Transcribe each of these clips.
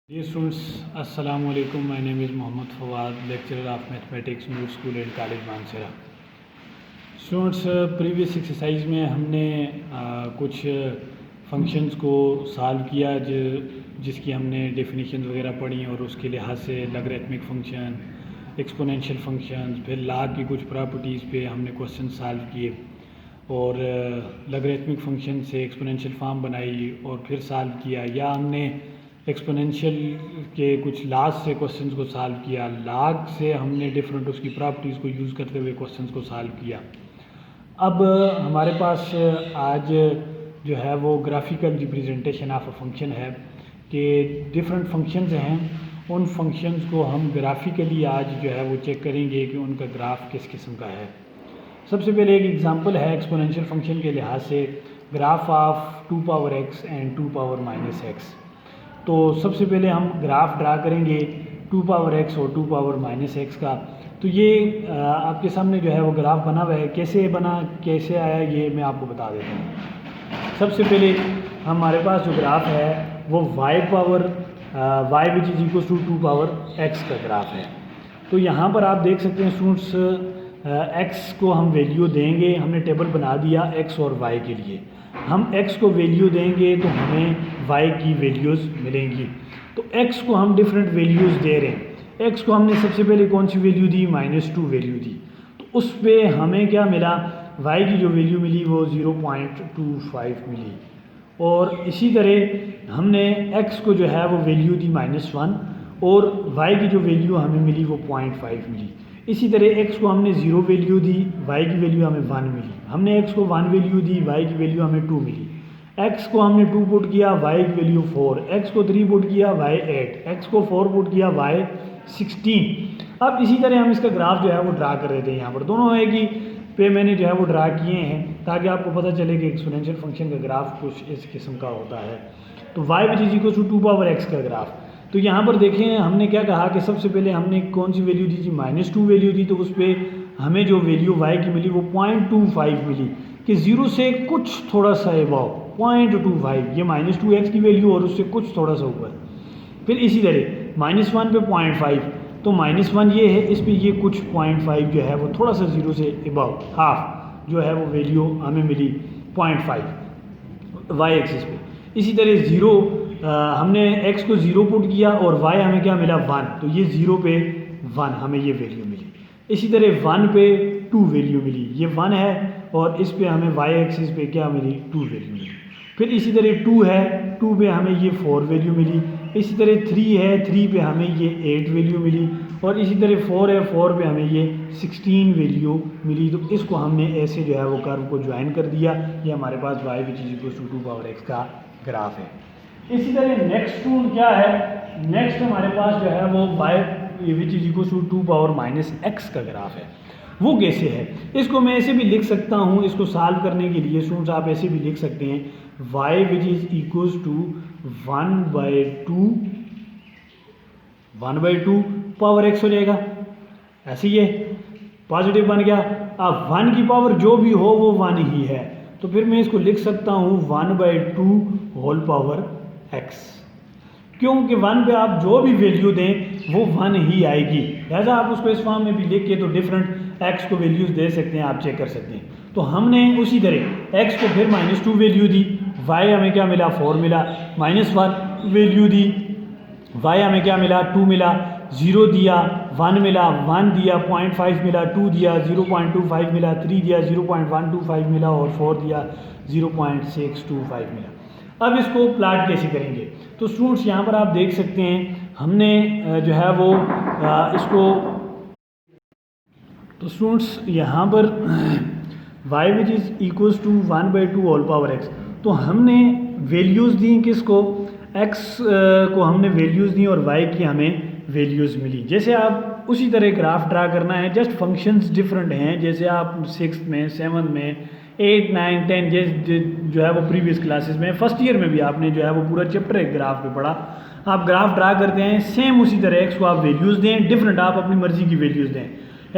Dear students, Assalamu alaikum. My name is Mohammad Fawad, lecturer of mathematics, Middle School and College Mansehra. Students, previous exercise में हमने कुछ functions को solve किया जिसकी हमने definition वगैरह पढ़ी और उसके लिहाज से लॉगरिथमिक फंक्शन, एक्सपोनेंशियल फंक्शन, फिर लॉग की कुछ प्रॉपर्टीज़ पे हमने क्वेश्चन सॉल्व किए और लॉगरिथमिक फंक्शन से एक्सपोनेंशियल फॉर्म बनाई और फिर सॉल्व किया, या हमने एक्सपोनेंशियल के कुछ लॉग से क्वेश्चंस को सॉल्व किया, लॉग से हमने डिफरेंट उसकी प्रॉपर्टीज़ को यूज़ करते हुए क्वेश्चंस को सॉल्व किया। अब हमारे पास आज जो है वो graphical representation of a function है कि डिफरेंट फंक्शंस हैं, उन फंक्शंस को हम ग्राफिकली आज जो है वो चेक करेंगे कि उनका ग्राफ किस किस्म का है। सबसे पहले एक एग्जांपल है एक्सपोनेंशियल फंक्शन के लिहाज से, graph of 2 power x and 2 power -x। तो सबसे पहले हम ग्राफ ड्रा करेंगे 2 पावर x और 2 पावर -x का। तो ये आपके सामने जो है वो ग्राफ बना हुआ है, कैसे बना कैसे आया ये मैं आपको बता देता हूँ। सबसे पहले हमारे पास जो ग्राफ है वो y power y which is equal to 2 power x का ग्राफ है। तो यहाँ पर आप देख सकते हैं स्टूडेंट्स, x को हम वैल्यू देंगे, हमने टेबल बना दिया x और y के लिए। हम x को वैल्यू देंगे तो हमें y की वैल्यूज़ मिलेंगी। तो x को हम डिफरेंट वैल्यूज़ दे रहे हैं। x को हमने सबसे पहले कौन सी वैल्यू दी, -2 वैल्यू दी। तो उस पर हमें क्या मिला, y की जो वैल्यू मिली वो 0.25 मिली। और इसी तरह हमने x को जो है वो वैल्यू दी -1 और y की जो वैल्यू हमें मिली वो 0.5 मिली। इसी तरह x को हमने 0 वैल्यू दी, y की वैल्यू हमें 1 मिली। हमने x को 1 वैल्यू दी, y की वैल्यू हमें 2 मिली। x को हमने 2 पुट किया, y की वैल्यू 4, x को 3 पुट किया, y 8, x को 4 पुट किया, y 16। अब इसी तरह हम इसका ग्राफ जो है वो ड्रा कर रहे थे। यहाँ पर दोनों है कि पे मैंने जो है वो ड्रा किए हैं ताकि आपको पता चले कि एक्सपोनेंशियल फंक्शन का ग्राफ कुछ इस किस्म का होता है। तो y which is equal to 2 power x का ग्राफ। तो यहाँ पर देखें हमने क्या कहा कि सबसे पहले हमने कौन सी वैल्यू दी थी, -2 वैल्यू दी। तो उस पर हमें जो वैल्यू y की मिली वो 0.25 मिली कि 0 से कुछ थोड़ा सा अबव 0.25, ये -2x की वैल्यू और उससे कुछ थोड़ा सा ऊपर। फिर इसी तरह -1 पे 0.5, तो -1 ये है, इस पे ये कुछ 0.5 जो है वो थोड़ा सा 0 से अबव हाफ जो है वो वैल्यू हमें मिली 0.5 y एक्सिस पे। इसी तरह 0 हमने x को 0 पुट किया और y हमें क्या मिला 1, तो ये 0 पे 1 हमें ये वैल्यू मिली। इसी तरह 1 पे 2 वैल्यू मिली, ये 1 है और इस पे हमें y एक्सिस पे क्या मिली 2 वैल्यू मिली। फिर इसी तरह 2 है, 2 पे हमें ये 4 वैल्यू मिली। इसी तरह 3 है, 3 पे हमें ये 8 वैल्यू मिली और इसी तरह 4 है, 4 पे हमें ये 16 वैल्यू मिली। तो इसको हमने ऐसे जो है वो कर्व को ज्वाइन कर दिया। ये हमारे पास y which is equal to 2 power x का ग्राफ है। इसी तरह नेक्स्ट टूल क्या है, नेक्स्ट हमारे पास जो है वो y which is equal to 2 power -x का ग्राफ है। वो कैसे है, इसको मैं ऐसे भी लिख सकता हूँ। इसको सॉल्व करने के लिए स्टूडेंट्स आप ऐसे भी लिख सकते हैं, y which is equal to 1/2 power x हो जाएगा। ऐसे ही है, पॉजिटिव बन गया। अब 1 की पावर जो भी हो वो 1 ही है, तो फिर मैं इसको लिख सकता हूँ 1/2 होल पावर x। क्योंकि 1 पे आप जो भी वैल्यू दें वो 1 ही आएगी, लिहाजा आप उसको इस फॉर्म में भी लिख के तो डिफरेंट x को वैल्यूज़ दे सकते हैं, आप चेक कर सकते हैं। तो हमने उसी तरह x को फिर -2 वैल्यू दी, y हमें क्या मिला 4 मिला, -1 वैल्यू दी, y हमें क्या मिला 2 मिला, 0 दिया 1 मिला, 1 दिया 0.5 मिला, 2 दिया 0.25 मिला, 3 दिया 0.125 मिला और 4 दिया 0.625 मिला। अब इसको प्लाट कैसे करेंगे, तो स्टूडेंट्स यहाँ पर आप देख सकते हैं हमने जो है वो इसको, तो स्टूडेंट्स यहाँ पर y which is equals to 1/2 whole power x। तो हमने वैल्यूज़ दी किसको, x को हमने वैल्यूज़ दी और y की हमें वैल्यूज़ मिली। जैसे आप उसी तरह ग्राफ ड्रा करना है, जस्ट फंक्शंस डिफरेंट हैं। जैसे आप 6th में, 7th में, 8, 9, 10 जो है वो प्रीवियस क्लासेस में, फर्स्ट ईयर में भी आपने जो है वो पूरा चैप्टर एक ग्राफ पे पढ़ा। आप ग्राफ ड्रा करते हैं सेम उसी तरह, x को आप वैल्यूज़ दें, डिफरेंट आप अपनी मर्जी की वैल्यूज़ दें।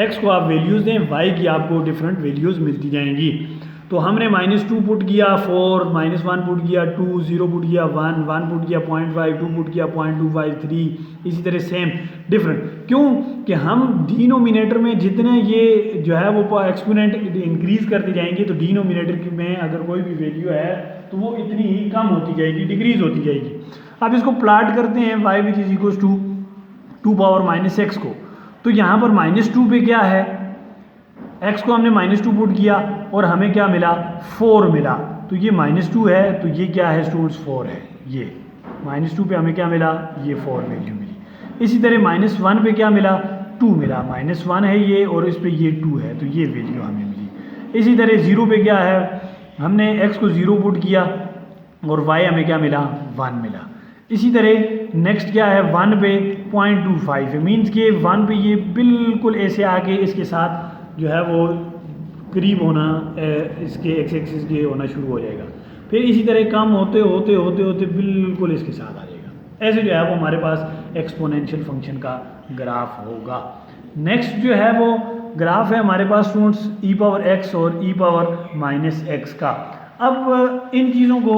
x को आप वैल्यूज़ दें, y की आपको डिफरेंट वैल्यूज़ मिलती जाएंगी। तो हमने -2 पुट किया, 4, -1 पुट किया, 2, 0 पुट किया, 1, 1 पुट किया, 0.5, 2 पुट किया, 0.25, 3, इसी तरह सेम डिफरेंट। क्यों कि हम डिनोमिनेटर में जितने ये जो है वो एक्सपोनेंट इंक्रीज करते जाएंगे तो डिनोमिनेटर में अगर कोई भी वैल्यू है तो वो इतनी ही कम होती जाएगी, डिक्रीज होती जाएगी। अब इसको प्लाट करते हैं y which is equal to 2 power -x को, तो यहाँ पर -2 पे क्या है, x को हमने -2 पुट किया और हमें क्या मिला, 4 मिला। तो ये -2 है तो ये क्या है स्टूडेंट्स, 4 है। ये -2 पे हमें क्या मिला, ये 4 वैल्यू मिली। इसी तरह -1 पे क्या मिला, 2 मिला, -1 है ये और इस पे ये 2 है तो ये वैल्यू हमें मिली। इसी तरह 0 पे क्या है, हमने x को 0 पुट किया और y हमें क्या मिला, 1 मिला। इसी तरह नेक्स्ट क्या है, 1 पे 0.25 है, मीन्स के 1 पे ये बिल्कुल ऐसे आके इसके साथ जो है वो करीब होना इसके एक्स एक्सिस के होना शुरू हो जाएगा, फिर इसी तरह कम होते होते होते होते बिल्कुल इसके साथ आ जाएगा। ऐसे जो है वो हमारे पास एक्सपोनेंशियल फंक्शन का ग्राफ होगा। नेक्स्ट जो है वो ग्राफ है हमारे पास स्टूडेंट्स e⁻x और e⁻−x का। अब इन चीज़ों को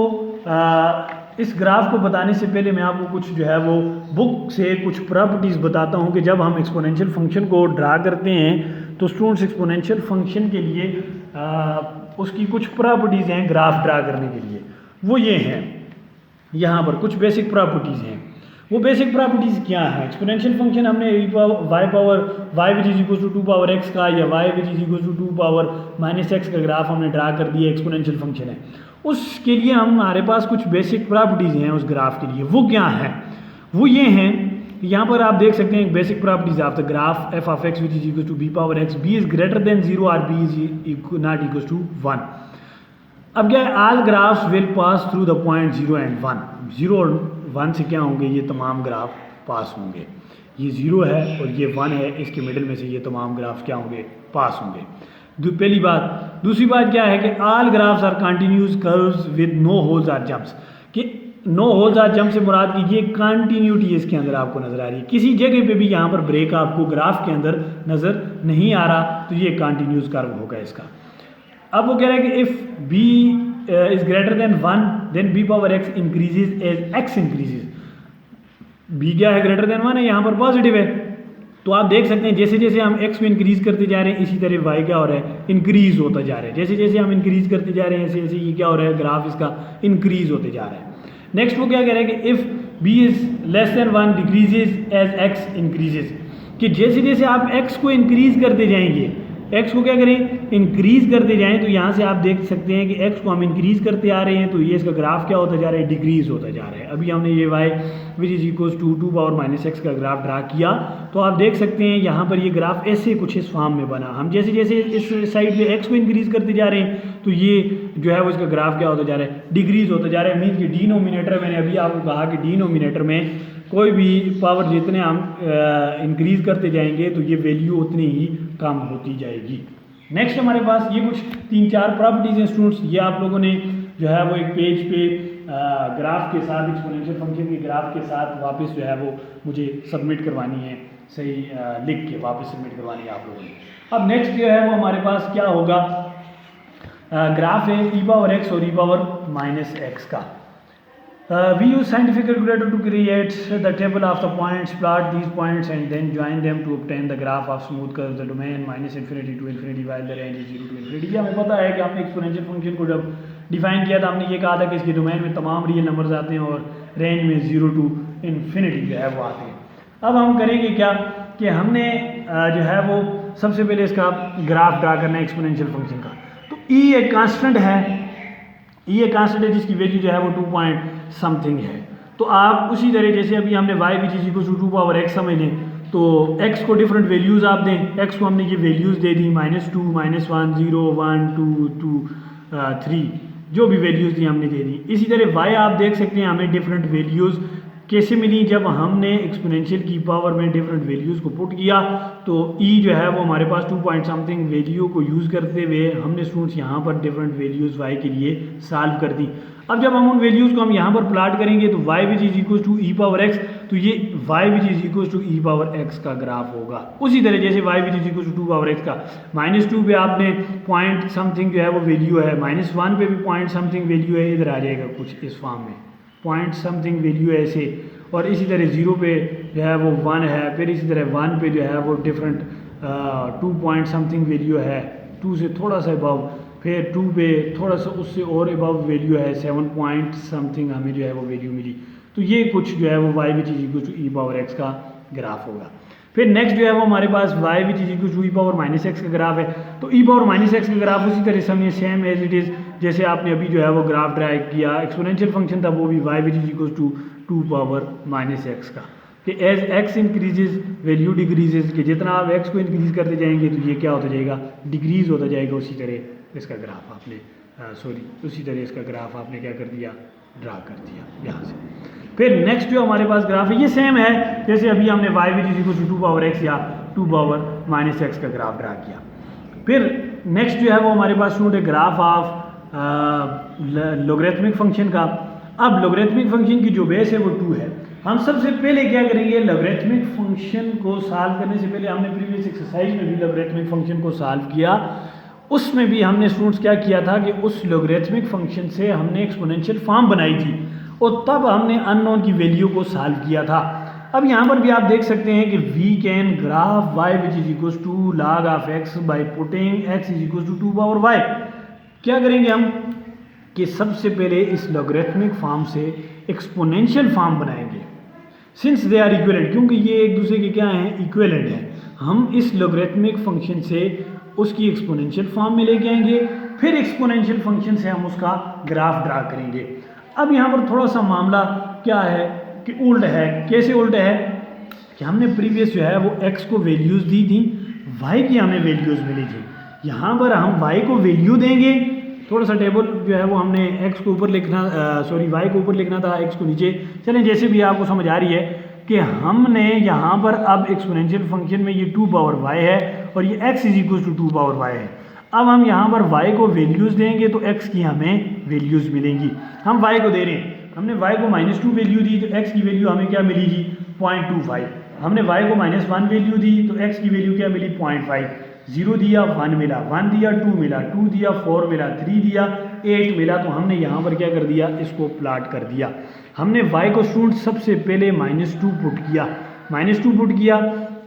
इस ग्राफ को बताने से पहले मैं आपको कुछ जो है वो बुक से कुछ प्रॉपर्टीज़ बताता हूँ कि जब हम एक्सपोनेंशियल फंक्शन को ड्रा करते हैं तो स्टूडेंट्स एक्सपोनेंशियल फंक्शन के लिए उसकी कुछ प्रॉपर्टीज़ हैं ग्राफ ड्रा करने के लिए, वो ये हैं। यहाँ पर कुछ बेसिक प्रॉपर्टीज़ हैं। वो बेसिक प्रॉपर्टीज़ क्या है, एक्सपोनेंशियल फंक्शन हमने y which is equal to 2 power x का या y which is equal to 2 power -x का ग्राफ हमने ड्रा कर दिया, एक्सपोनेंशियल फंक्शन है। उसके लिए हमारे पास कुछ बेसिक प्रॉपर्टीज़ हैं उस ग्राफ के लिए। वो क्या है, वो ये हैं, यहाँ पर आप देख सकते हैं basic properties of the graph f of x which is equal to b power x, b is greater than 0 और b is not equal to 1। अब क्या है, all graphs will pass through the point 0 and 1। 0 और 1 से क्या होंगे, ये तमाम ग्राफ पास होंगे। ये 0 है और ये 1 है, इसके मिडिल में से ये तमाम ग्राफ क्या होंगे, पास होंगे। पहली बात। दूसरी बात क्या है कि all graphs are continuous curves with no holes or jumps, कि नो होल्स आर जंप से मुराद की ये कंटिन्यूटी इसके अंदर आपको नजर आ रही है, किसी जगह पे भी यहाँ पर ब्रेक आपको ग्राफ के अंदर नजर नहीं आ रहा, तो ये कंटिन्यूस कर्व होगा इसका। अब वो कह रहा है कि if b is greater than 1 then b power x increases as x increases. b क्या है, ग्रेटर देन 1 है, यहाँ पर पॉजिटिव है, तो आप देख सकते हैं जैसे जैसे हम x को इंक्रीज करते जा रहे हैं इसी तरह y क्या हो रहा है, इंक्रीज होता जा रहा है। जैसे जैसे हम इंक्रीज करते जा रहे हैं ऐसे ऐसे ये क्या हो रहा है, ग्राफ इसका इंक्रीज होते जा रहा है। नेक्स्ट वो क्या कह रहा है कि if b is less than 1 decreases as x increases, कि जैसे जैसे आप x को इंक्रीज करते जाएंगे, x को क्या करें, इंक्रीज करते जाएं, तो यहाँ से आप देख सकते हैं कि x को हम इंक्रीज करते आ रहे हैं तो ये इसका ग्राफ क्या होता जा रहा है, डिक्रीज होता जा रहा है। अभी हमने ये y which is equal to 2 power -x का ग्राफ ड्रा किया, तो आप देख सकते हैं यहाँ पर ये ग्राफ ऐसे कुछ इस फॉर्म में बना। हम जैसे जैसे इस साइड पे x को इंक्रीज करते जा रहे हैं तो ये जो है वो इसका ग्राफ क्या होता जा रहा है, डिक्रीज होता जा रहा है। मीन्स कि डिनोमिनेटर, मैंने अभी आपको कहा कि डिनोमिनेटर में कोई भी पावर जितने हम इंक्रीज करते जाएंगे तो ये वैल्यू उतनी ही कम होती जाएगी। नेक्स्ट हमारे पास ये कुछ 3-4 प्रॉपर्टीज हैं स्टूडेंट्स, ये आप लोगों ने जो है वो एक पेज पे ग्राफ के साथ, एक्सपोनेंशियल फंक्शन के ग्राफ के साथ वापस जो है वो मुझे सबमिट करवानी है, सही लिख के वापस सबमिट करवानी है आप लोगों ने। अब नेक्स्ट जो है वो हमारे पास क्या होगा, ग्राफ है e⁻x और e⁻−x का। We use scientific calculator to create the table of the points, plot these points and then join them to obtain the graph of smooth curve the domain -infinity to infinity while the range is 0 to infinity। हमें पता है कि आपने exponential function को जब define किया था हमने ये कहा था कि इसके डोमेन में तमाम रियल नंबर्स आते हैं और रेंज में 0 to infinity जो है वो आते हैं। अब हम करेंगे क्या कि हमने जो है वो सबसे पहले इसका ग्राफ ड्रा करना है एक्सपोनेंशियल फंक्शन का। तो e एक कांस्टेंट है, ये कांस्टेंट है जिसकी वैल्यू जो है वो 2 पॉइंट समथिंग है। तो आप उसी तरह जैसे अभी हमने y which is equal to 2 power x समझ लें, तो x को डिफरेंट वैल्यूज़ आप दें, x को हमने ये वैल्यूज़ दे दी -2 -1 0 1 2 2 3, जो भी वैल्यूज़ दी हमने दे दी। इसी तरह y आप देख सकते हैं हमें डिफरेंट वैल्यूज़ कैसे मिली, जब हमने एक्सपोनेंशियल की पावर में डिफरेंट वैल्यूज़ को पुट किया तो e जो है वो हमारे पास 2 पॉइंट समथिंग वैल्यू को यूज़ करते हुए हमने स्टूडेंट्स यहाँ पर डिफरेंट वैल्यूज़ y के लिए सॉल्व कर दी। अब जब हम उन वैल्यूज़ को हम यहाँ पर प्लाट करेंगे तो y which is equal to e⁻x, तो ये y which is equal to e power x का ग्राफ होगा। उसी तरह जैसे y which is equal to 2 power x का, -2 पे आपने पॉइंट समथिंग जो है वो वैल्यू है, -1 पे भी पॉइंट समथिंग वैल्यू है, इधर आ जाएगा कुछ इस फॉर्म में पॉइंट समथिंग वैल्यू है ऐसे, और इसी तरह 0 पे जो है वो 1 है, फिर इसी तरह 1 पे जो है वो डिफरेंट 2 पॉइंट समथिंग वैल्यू है, 2 से थोड़ा सा अबव, फिर 2 पे थोड़ा सा उससे और अबव वैल्यू है, 7 पॉइंट समथिंग हमें जो है वो वैल्यू मिली। तो ये कुछ जो है वो y which is equal to e power x का ग्राफ होगा। फिर नेक्स्ट जो है वो हमारे पास y which is equal to e power minus x का ग्राफ है। तो ई पावर माइनस एक्स का ग्राफ उसी तरह से हमें सेम एज इट इज़ जैसे आपने अभी जो है वो ग्राफ ड्राइव किया, एक्सपोनेंशियल फंक्शन था वो भी y which is equal to 2 power minus x का, कि as x increases value decreases, कि जितना आप x को इंक्रीज करते जाएंगे तो ये क्या होता जाएगा, डिक्रीज होता जाएगा। उसी तरह इसका ग्राफ आपने उसी तरह इसका ग्राफ आपने क्या कर दिया, ड्रा कर दिया यहाँ से। फिर नेक्स्ट जो हमारे पास ग्राफ है ये सेम है जैसे अभी हमने y which is equal to 2 power x या 2 पावर माइनस एक्स का ग्राफ ड्रा किया। फिर नेक्स्ट जो है वो हमारे पास स्टूडेंट है ग्राफ ऑफ लॉगरिथमिक फंक्शन का। अब लॉगरिथमिक फंक्शन की जो बेस है वो 2 है। हम सबसे पहले क्या करेंगे, लॉगरिथमिक फंक्शन को सॉल्व करने से पहले हमने प्रीवियस एक्सरसाइज में भी लॉगरिथमिक फंक्शन को सॉल्व किया, उसमें भी हमने स्टूडेंट्स क्या किया था कि उस लॉगरिथमिक फंक्शन से हमने एक्सपोनेंशियल फॉर्म बनाई थी और तब हमने अननोन की वैल्यू को सॉल्व किया था। अब यहाँ पर भी आप देख सकते हैं कि we can graph y which is equal to log of x by putting x is equal to 2 power y। क्या करेंगे हम कि सबसे पहले इस लॉगरिथमिक फॉर्म से एक्सपोनेंशियल फॉर्म बनाएंगे, सिंस दे आर इक्विवेलेंट, क्योंकि ये एक दूसरे के क्या हैं, इक्विवेलेंट हैं। हम इस लॉगरिथमिक फंक्शन से उसकी एक्सपोनेंशियल फॉर्म में लेके आएंगे, फिर एक्सपोनेंशियल फंक्शन से हम उसका ग्राफ ड्रा करेंगे। अब यहाँ पर थोड़ा सा मामला क्या है कि उल्ट है। कैसे उल्ट है कि हमने प्रीवियस जो है वो x को वैल्यूज़ दी थी, y की हमें वैल्यूज़ मिली थी। यहाँ पर हम y को वैल्यू देंगे, थोड़ा सा टेबल जो है वो हमने x को ऊपर लिखना y को ऊपर लिखना था, x को नीचे। चलें जैसे भी आपको समझ आ रही है कि हमने यहाँ पर अब एक्सपोनेंशियल फंक्शन में ये 2 पावर y है और ये x is equal to 2 power y है। अब हम यहाँ पर y को वैल्यूज़ देंगे तो x की हमें वैल्यूज़ मिलेंगी। हम y को दे रहे हैं, हमने y को -2 वैल्यू दी तो x की वैल्यू हमें क्या मिली जी, 0.25। हमने y को -1 वैल्यू दी तो x की वैल्यू क्या मिली, 0.5। 0 दिया 1 मिला, 1 दिया 2 मिला, 2 दिया 4 मिला, 3 दिया 8 मिला। तो हमने यहाँ पर क्या कर दिया, इसको प्लाट कर दिया। हमने y को स्टूडेंट सबसे पहले -2 पुट किया, -2 पुट किया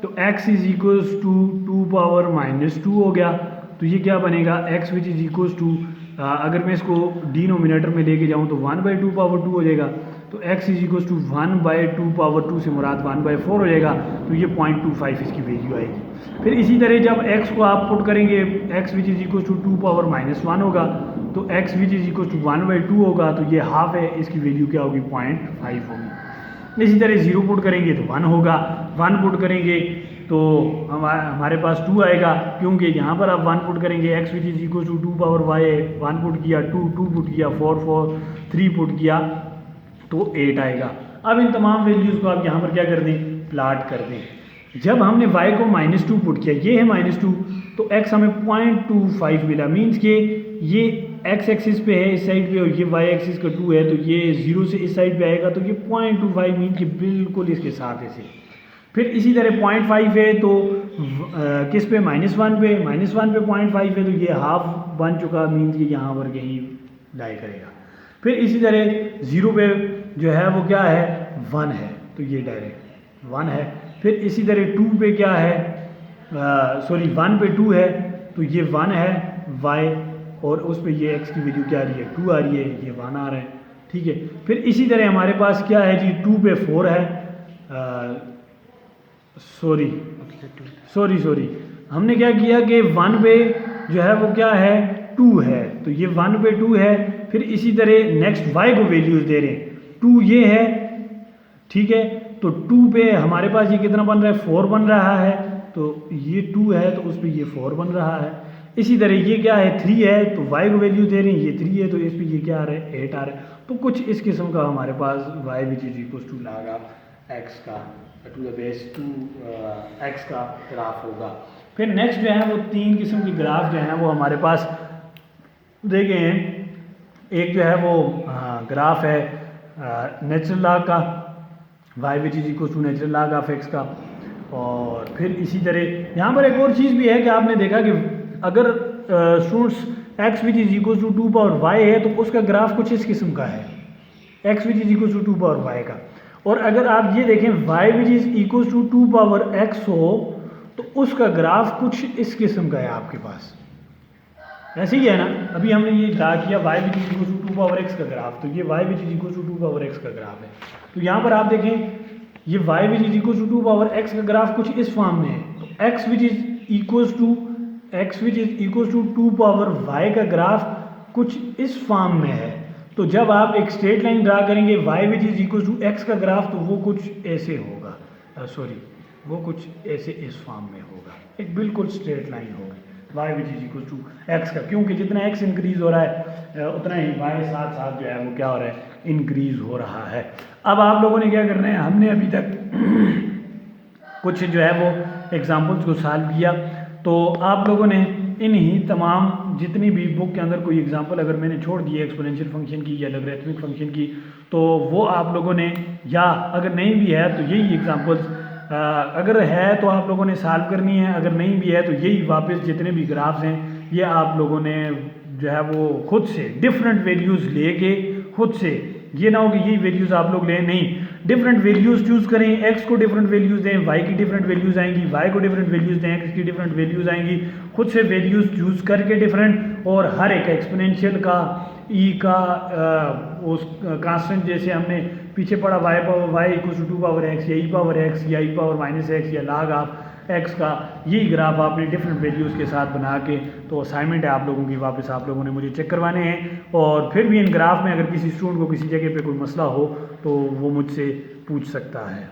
तो x is equal to 2 power -2 हो गया। तो ये क्या बनेगा, x which is equal to, अगर मैं इसको डिनोमिनेटर में लेके जाऊँ तो 1/2 पावर 2 हो जाएगा। तो x is equal to 1/2 power 2 से मुराद 1/4 हो जाएगा। तो ये 0.25 इसकी वैल्यू आएगी। फिर इसी तरह जब x को आप पुट करेंगे, x which is equal to 2 power -1 होगा तो x which is equal to 1/2 होगा। तो ये हाफ है, इसकी वैल्यू क्या होगी, 0.5 होगी। इसी तरह 0 पुट करेंगे तो 1 होगा, 1 पुट करेंगे तो हमारे पास 2 आएगा, क्योंकि यहाँ पर आप 1 पुट करेंगे, x which is equal to 2 power y है, 1 पुट किया 2 पुट किया 4 3 पुट किया तो 8 आएगा। अब इन तमाम वैल्यूज़ को आप यहाँ पर क्या कर दें, प्लाट कर दें। जब हमने y को -2 पुट किया, ये है -2, तो x हमें 0.25 मिला, मीन्स के ये x एक्सिस पे है इस साइड पे और ये y एक्सिस का 2 है, तो ये 0 से इस साइड पे आएगा तो ये 0.25 मीन कि बिल्कुल इसके साथ ऐसे। फिर इसी तरह 0.5 है तो किस पे, -1 पे, -1 पे 0.5 है तो ये हाफ बन चुका, मीन्स कि यहाँ पर कहीं लाई करेगा। फिर इसी तरह 0 पे जो है वो क्या है, 1 है, तो ये डायरेक्ट 1 है। फिर इसी तरह 2 पे क्या है, 1 पे 2 है तो ये 1 है y, और उस पे ये x की वैल्यू क्या आ रही है, 2 आ रही है, ये 1 आ रहा है, ठीक है। फिर इसी तरह हमारे पास क्या है जी, 2 पे 4 है, सॉरी हमने क्या किया कि 1 पे जो है वो क्या है, 2 है, तो ये 1 पे 2 है। फिर इसी तरह नेक्स्ट y को वैल्यूज़ दे रहे हैं, 2 ये है, ठीक है। तो 2 पे हमारे पास ये कितना बन रहा है, 4 बन रहा है, तो ये 2 है तो उस पर ये 4 बन रहा है। इसी तरह ये क्या है, 3 है तो y को वैल्यू दे रहे हैं, ये 3 है तो इस पर ये क्या आ रहा है, 8 आ रहा है। तो कुछ इस किस्म का हमारे पास y which is equal to log of x का टू द बेस 2x का ग्राफ होगा। फिर नेक्स्ट जो है वो 3 किस्म की ग्राफ जो हैं वो हमारे पास देखे हैं। एक जो है वो ग्राफ है नेचुरल लॉग का, y which is equal to natural log of x का। और फिर इसी तरह यहाँ पर एक और चीज़ भी है कि आपने देखा कि अगर students x which is equal to 2 power y है तो उसका ग्राफ कुछ इस किस्म का है, x which is equal to 2 power y का। और अगर आप ये देखें y which is equal to 2 power x हो तो उसका ग्राफ कुछ इस किस्म का है आपके पास, ऐसे ही है ना। अभी हमने ये ड्रा किया y which is equal to 2 power x का ग्राफ, तो ये y which is equal to 2 power x का ग्राफ है। तो यहाँ पर आप देखें ये y which is equal to 2 power x का ग्राफ कुछ इस फॉर्म में है। तो x which is equal to 2 power y का ग्राफ कुछ इस फॉर्म में है। तो जब आप एक स्ट्रेट लाइन ड्रा करेंगे y which is equal to x का ग्राफ, तो वो कुछ ऐसे होगा, वो कुछ ऐसे इस फॉर्म में होगा, एक बिल्कुल स्ट्रेट लाइन होगी y which is equal to x का, क्योंकि जितना एक्स इंक्रीज हो रहा है उतना ही वाई साथ साथ जो है वो क्या हो रहा है, इंक्रीज हो रहा है। अब आप लोगों ने क्या करना है, हमने अभी तक कुछ जो है वो एग्जाम्पल्स को सॉल्व किया, तो आप लोगों ने इन्हीं तमाम जितनी भी बुक के अंदर कोई एग्जांपल अगर मैंने छोड़ दी है एक्सपोनेंशियल फंक्शन की या लॉगरिथमिक फंक्शन की, तो वो आप लोगों ने, या अगर नहीं भी है तो यही एग्जांपल्स अगर है तो आप लोगों ने सॉल्व करनी है, अगर नहीं भी है तो यही वापस जितने भी ग्राफ्स हैं ये आप लोगों ने जो है वो खुद से डिफरेंट वैल्यूज़ लेके खुद से, ये ना हो कि यही वैल्यूज़ आप लोग लें, नहीं, डिफरेंट वैल्यूज़ चूज़ करें, एक्स को डिफरेंट वैल्यूज़ दें, वाई की डिफरेंट वैल्यूज़ आएंगी, वाई को डिफरेंट वैल्यूज़ दें, एक्स की डिफरेंट वैल्यूज़ आएंगी, खुद से वैल्यूज़ चूज़ करके डिफरेंट, और हर एक एक्सपोनेंशियल का ई का उस कांस्टेंट जैसे हमने पीछे पढ़ा y equal to 2 power x या ई पावर एक्स या ई पावर माइनस एक्स या लॉग ऑफ एक्स का, यही ग्राफ आपने डिफरेंट वैल्यूज़ के साथ बना के, तो असाइनमेंट है आप लोगों की, वापस आप लोगों ने मुझे चेक करवाने हैं। और फिर भी इन ग्राफ में अगर किसी स्टूडेंट को किसी जगह पे कोई मसला हो तो वो मुझसे पूछ सकता है।